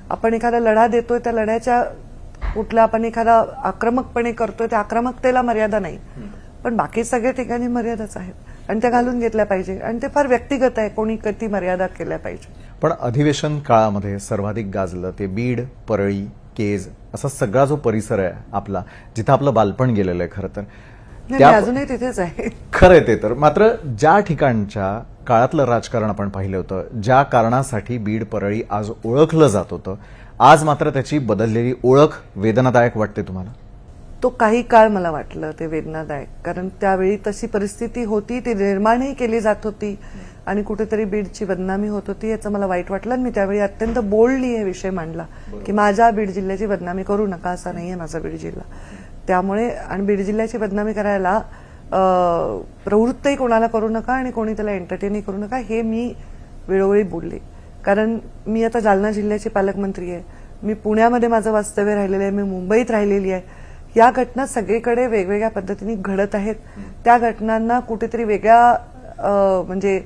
आपण एखादा लढा देतोय त्या लढ्याच्या कुठला आपण एखादा आक्रमकपणे करतोय त्या आक्रमकतेला मर्यादा नाही, पण बाकी सगळ्या ठिकाणी मर्यादाच आहेत आणि त्या घालून घेतल्या पाहिजे आणि ते फार व्यक्तिगत आहे, कोणी किती मर्यादा केल्या पाहिजे. पण अधिवेशन काळामध्ये सर्वाधिक गाजलं ते बीड, परळी, केज असा सगळा जो परिसर आहे आपला, जिथं आपलं बालपण गेलेलं आहे. खरं तर अजूनही तिथेच आहे. खरंय ते तर. मात्र ज्या ठिकाणच्या काळातलं राजकारण आपण पाहिलं होतं, ज्या कारणासाठी बीड, परळी आज ओळखलं जात होतं, आज मात्र त्याची बदललेली ओळख वेदनादायक वाटते तुम्हाला? तो काही काळ मला वाटलं ते वेदनादायक, कारण त्यावेळी तशी परिस्थिती होती, ती निर्माणही केली जात होती आणि कुठेतरी बीडची बदनामी होत होती. याचं मला वाईट वाटलं आणि मी त्यावेळी अत्यंत बोल्डली हे विषय मांडला की माझ्या बीड जिल्ह्याची बदनामी करू नका, असा नाहीये माझा बीड जिल्हा. त्यामुळे आणि बीड जिल्ह्याची बदनामी करायला प्रवृत्तही कोणाला करू नका आणि कोणी त्याला एंटरटेनही करू नका, हे मी वेळोवेळी बोलले. कारण मी आता जालना जिल्ह्याची पालकमंत्री आहे, मी पुण्यामध्ये माझं वास्तव्य राहिलेलं आहे, मी मुंबईत राहिलेली आहे. या घटना सगळीकडे वेगवेगळ्या पद्धतीने घडत आहेत. त्या घटनांना कुठेतरी वेगळ्या म्हणजे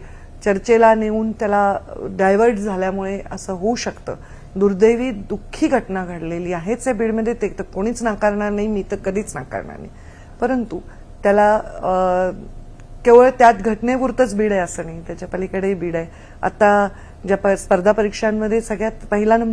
चर्चेला नेऊन त्याला डायव्हर्ट झाल्यामुळे असं होऊ शकतं. दुर्दैवी दुःखी घटना घडलेली आहेच या बीडमध्ये, ते तर कोणीच नाकारणार नाही, मी तर कधीच नाकारणार नाही. परंतु त्याला केवळ त्यात घटनेपुरतंच बीड आहे असं नाही, त्याच्या पलीकडेही बीड आहे. आता ज्या स्पर्धा परीक्षांमध्ये सगळ्यात पहिला नंबर